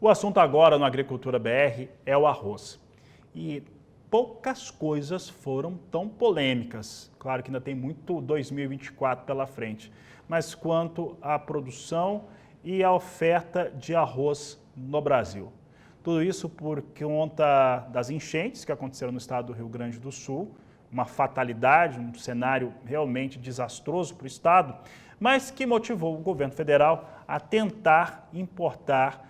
O assunto agora no Agricultura BR é o arroz. E poucas coisas foram tão polêmicas. Claro que ainda tem muito 2024 pela frente. Mas quanto à produção e à oferta de arroz no Brasil. Tudo isso por conta das enchentes que aconteceram no estado do Rio Grande do Sul, uma fatalidade, um cenário realmente desastroso para o estado, mas que motivou o governo federal a tentar importar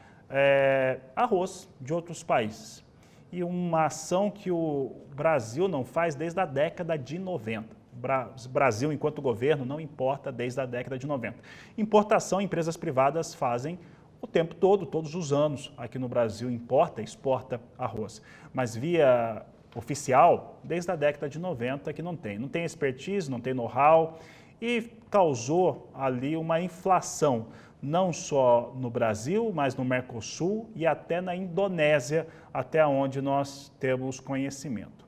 arroz de outros países. E uma ação que o Brasil não faz desde a década de 90. O Brasil, enquanto governo, não importa desde a década de 90. Importação, empresas privadas fazem o tempo todo, todos os anos. Aqui no Brasil importa, exporta arroz. Mas via oficial, desde a década de 90 que não tem. Não tem expertise, não tem know-how e causou ali uma inflação, não só no Brasil, mas no Mercosul e até na Indonésia, até onde nós temos conhecimento.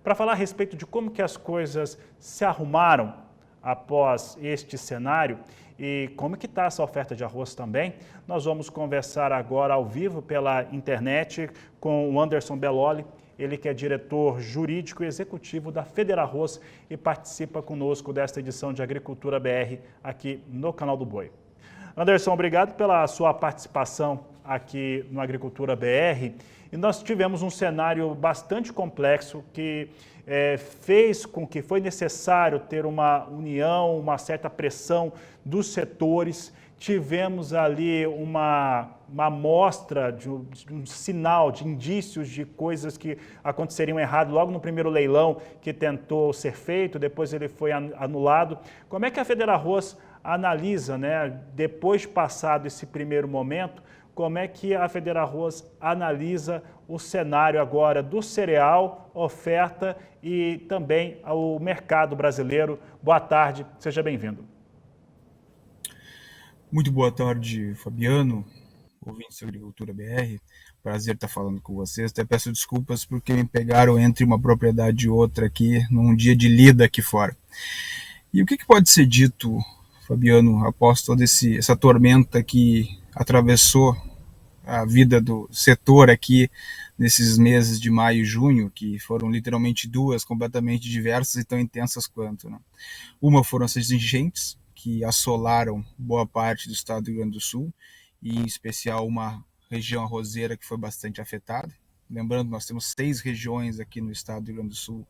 Para falar a respeito de como que as coisas se arrumaram após este cenário e como que está essa oferta de arroz também, nós vamos conversar agora ao vivo pela internet com o Anderson Belloli, ele que é diretor jurídico e executivo da Federarroz e participa conosco desta edição de Agricultura BR aqui no Canal do Boi. Anderson, obrigado pela sua participação aqui no Agricultura BR. E nós tivemos um cenário bastante complexo que fez com que foi necessário ter uma união, uma certa pressão dos setores. Tivemos ali uma amostra de um sinal, de indícios de coisas que aconteceriam errado logo no primeiro leilão que tentou ser feito, depois ele foi anulado. Como é que a Federarroz analisa, né, depois de passado esse primeiro momento, como é que a Federarroz analisa o cenário agora do cereal, oferta e também o mercado brasileiro? Boa tarde, seja bem-vindo. Muito boa tarde, Fabiano, ouvintes da Agricultura BR. Prazer estar falando com vocês. Até peço desculpas porque me pegaram entre uma propriedade e outra aqui, num dia de lida aqui fora. E o que pode ser dito, Fabiano, após toda essa tormenta que atravessou a vida do setor aqui nesses meses de maio e junho, que foram literalmente duas completamente diversas e tão intensas quanto, né? Uma foram essas enchentes, que assolaram boa parte do estado do Rio Grande do Sul, e em especial uma região arrozeira que foi bastante afetada. Lembrando, nós temos 6 regiões aqui no estado do Rio Grande do Sul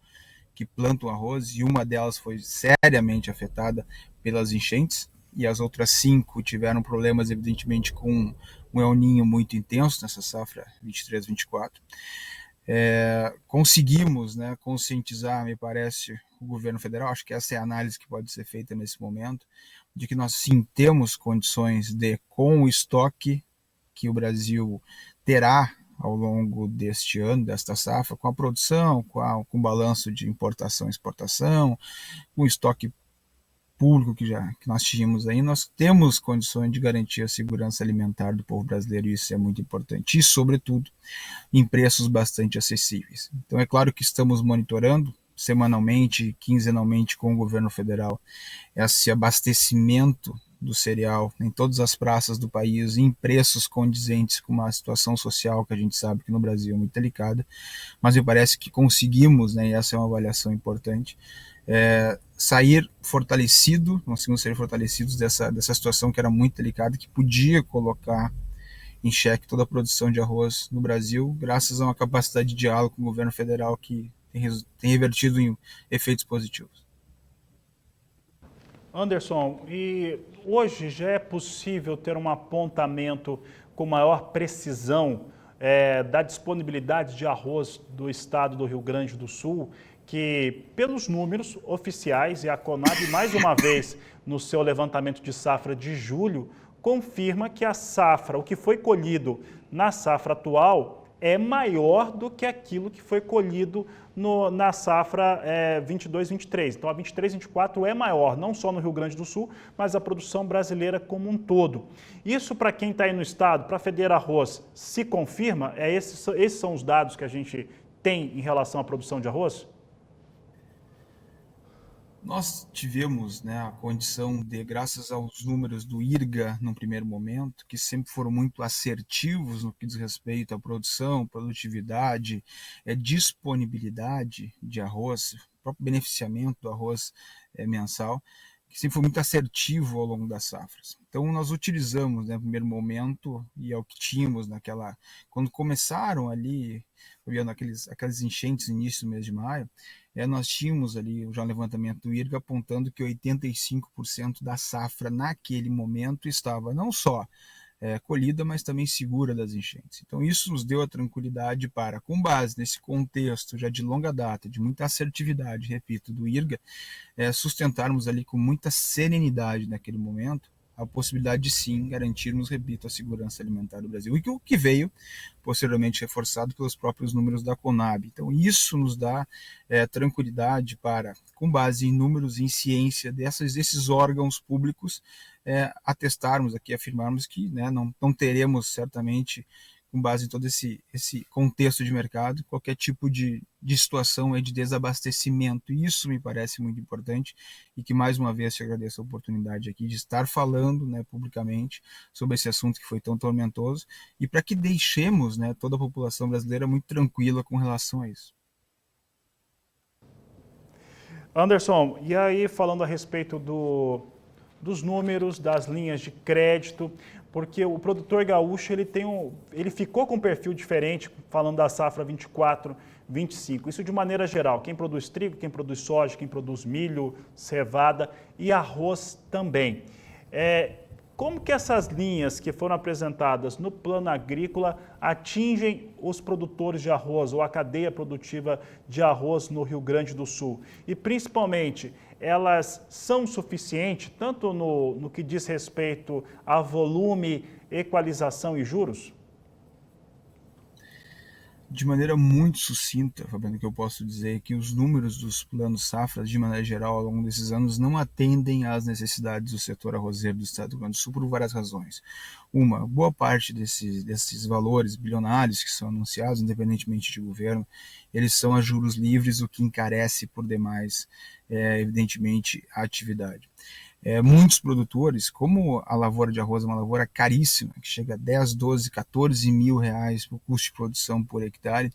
que plantam arroz, e uma delas foi seriamente afetada pelas enchentes, e as outras 5 tiveram problemas, evidentemente, com um El Niño muito intenso nessa safra 23-24. Conseguimos, né, conscientizar, me parece, o governo federal, acho que essa é a análise que pode ser feita nesse momento, de que nós sim temos condições de, com o estoque que o Brasil terá ao longo deste ano, desta safra, com a produção, com o balanço de importação e exportação, com o estoque público que nós tínhamos aí, nós temos condições de garantir a segurança alimentar do povo brasileiro, e isso é muito importante, e sobretudo em preços bastante acessíveis. Então é claro que estamos monitorando semanalmente, quinzenalmente com o governo federal esse abastecimento do cereal em todas as praças do país, em preços condizentes com uma situação social que a gente sabe que no Brasil é muito delicada, mas me parece que conseguimos, né, e essa é uma avaliação importante, sair fortalecido, conseguimos sair fortalecidos dessa situação que era muito delicada, que podia colocar em xeque toda a produção de arroz no Brasil, graças a uma capacidade de diálogo com o governo federal que tem revertido em efeitos positivos. Anderson, e hoje já é possível ter um apontamento com maior precisão da disponibilidade de arroz do estado do Rio Grande do Sul, que pelos números oficiais, e a Conab mais uma vez no seu levantamento de safra de julho, confirma que a safra, o que foi colhido na safra atual, é maior do que aquilo que foi colhido na safra 22-23. Então a 23-24 é maior, não só no Rio Grande do Sul, mas a produção brasileira como um todo. Isso, para quem está aí no estado, para a Federarroz, se confirma? Esses são os dados que a gente tem em relação à produção de arroz? Nós tivemos, né, a condição de, graças aos números do IRGA no primeiro momento, que sempre foram muito assertivos no que diz respeito à produção, produtividade, disponibilidade de arroz, próprio beneficiamento do arroz mensal, que sempre foi muito assertivo ao longo das safras. Então nós utilizamos, né, no primeiro momento, e é o que tínhamos naquela, quando começaram ali, vendo aquelas enchentes no início do mês de maio, nós tínhamos ali já um levantamento do IRGA apontando que 85% da safra naquele momento estava não só colhida, mas também segura das enchentes. Então isso nos deu a tranquilidade para, com base nesse contexto já de longa data, de muita assertividade, repito, do IRGA, sustentarmos ali com muita serenidade naquele momento a possibilidade de sim garantirmos, repito, a segurança alimentar do Brasil. E o que veio posteriormente reforçado pelos próprios números da Conab. Então isso nos dá tranquilidade para, com base em números, em ciência desses órgãos públicos, atestarmos aqui, afirmarmos que, né, não teremos certamente, com base em todo esse contexto de mercado, qualquer tipo de situação de desabastecimento. E isso me parece muito importante e que, mais uma vez, te agradeço a oportunidade aqui de estar falando, né, publicamente sobre esse assunto que foi tão tormentoso e para que deixemos, né, toda a população brasileira muito tranquila com relação a isso. Anderson, e aí falando a respeito dos números, das linhas de crédito, porque o produtor gaúcho ele ficou com um perfil diferente, falando da safra 24, 25. Isso de maneira geral, quem produz trigo, quem produz soja, quem produz milho, cevada e arroz também. Como que essas linhas que foram apresentadas no plano agrícola atingem os produtores de arroz ou a cadeia produtiva de arroz no Rio Grande do Sul? E principalmente, elas são suficientes, tanto no que diz respeito a volume, equalização e juros? De maneira muito sucinta, Fabiano, o que eu posso dizer é que os números dos planos safras, de maneira geral, ao longo desses anos, não atendem às necessidades do setor arrozeiro do Estado do Rio Grande do Sul por várias razões. Uma, boa parte desses valores bilionários que são anunciados, independentemente de governo, eles são a juros livres, o que encarece por demais, evidentemente, a atividade. Muitos produtores, como a lavoura de arroz é uma lavoura caríssima, que chega a 10, 12, 14 mil reais por custo de produção por hectare,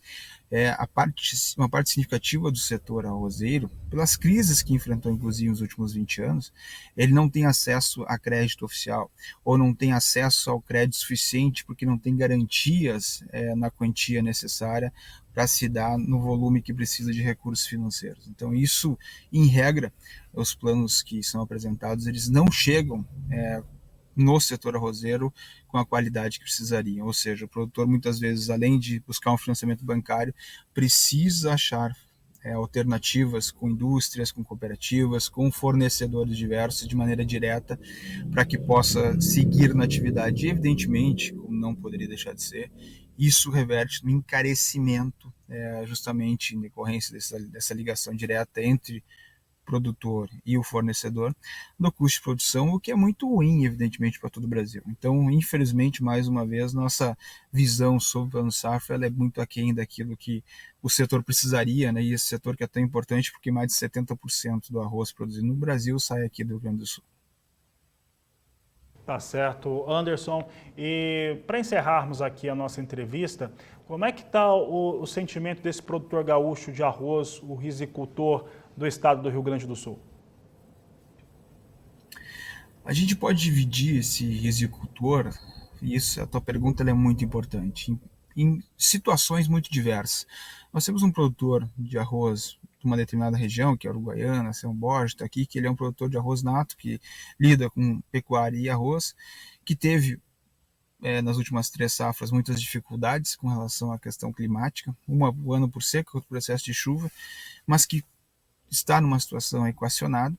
uma parte significativa do setor arrozeiro, pelas crises que enfrentou inclusive nos últimos 20 anos, ele não tem acesso a crédito oficial, ou não tem acesso ao crédito suficiente porque não tem garantias na quantia necessária para se dar no volume que precisa de recursos financeiros. Então isso, em regra, os planos que são apresentados, eles não chegam no setor arrozeiro com a qualidade que precisariam. Ou seja, o produtor muitas vezes, além de buscar um financiamento bancário, precisa achar alternativas com indústrias, com cooperativas, com fornecedores diversos de maneira direta para que possa seguir na atividade. E, evidentemente, como não poderia deixar de ser, isso reverte no encarecimento, justamente em decorrência dessa ligação direta entre produtor e o fornecedor do custo de produção, o que é muito ruim, evidentemente, para todo o Brasil. Então, infelizmente, mais uma vez, nossa visão sobre o plano safra é muito aquém daquilo que o setor precisaria, né? E esse setor que é tão importante porque mais de 70% do arroz produzido no Brasil sai aqui do Rio Grande do Sul. Tá certo, Anderson. E para encerrarmos aqui a nossa entrevista, como é que está o sentimento desse produtor gaúcho de arroz, o risicultor do estado do Rio Grande do Sul? A gente pode dividir esse risicultor, e isso, a tua pergunta é muito importante, em situações muito diversas. Nós temos um produtor de arroz de uma determinada região, que é a Uruguaiana, São Borja, está aqui, que ele é um produtor de arroz nato, que lida com pecuária e arroz, que teve nas últimas 3 safras muitas dificuldades com relação à questão climática, um ano por seca, outro por excesso de chuva, mas que está numa situação equacionada.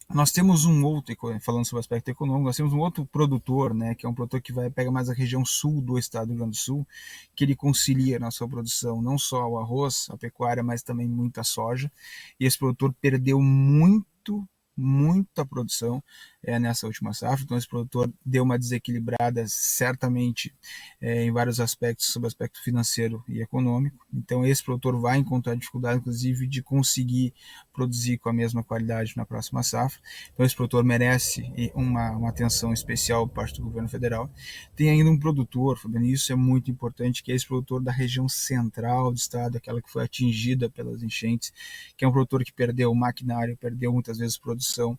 Nós temos um outro, falando sobre o aspecto econômico, nós temos um outro produtor, né, que é um produtor que pega mais a região sul do estado do Rio Grande do Sul, que ele concilia na sua produção não só o arroz, a pecuária, mas também muita soja. E esse produtor perdeu muita produção nessa última safra. Então esse produtor deu uma desequilibrada certamente em vários aspectos, sobre o aspecto financeiro e econômico. Então esse produtor vai encontrar dificuldade, inclusive, de conseguir produzir com a mesma qualidade na próxima safra. Então esse produtor merece uma atenção especial por parte do governo federal. Tem ainda um produtor, Fabiano, isso é muito importante, que é esse produtor da região central do estado, aquela que foi atingida pelas enchentes, que é um produtor que perdeu maquinário, perdeu muitas vezes produção.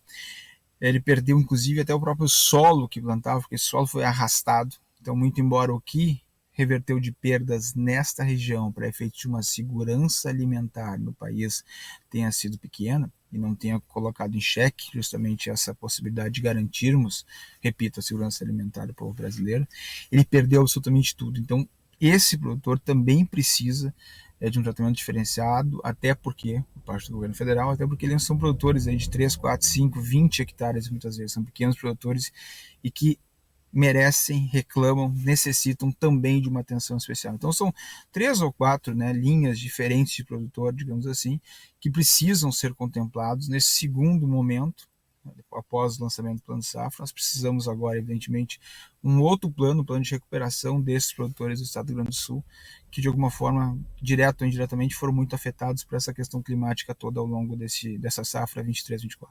Ele perdeu inclusive até o próprio solo que plantava, porque esse solo foi arrastado. Então, muito embora o que reverteu de perdas nesta região para efeito de uma segurança alimentar no país tenha sido pequena e não tenha colocado em xeque justamente essa possibilidade de garantirmos, repito, a segurança alimentar do povo brasileiro, ele perdeu absolutamente tudo. Então, esse produtor também precisa de um tratamento diferenciado, até porque, por parte do governo federal, até porque eles são produtores aí de 3, 4, 5, 20 hectares, muitas vezes, são pequenos produtores e que merecem, reclamam, necessitam também de uma atenção especial. Então são 3 ou 4, né, linhas diferentes de produtor, digamos assim, que precisam ser contemplados nesse segundo momento, após o lançamento do plano de safra. Nós precisamos agora, evidentemente, um outro plano, um plano de recuperação desses produtores do estado do Rio Grande do Sul, que de alguma forma, direto ou indiretamente, foram muito afetados por essa questão climática toda ao longo dessa safra 23-24.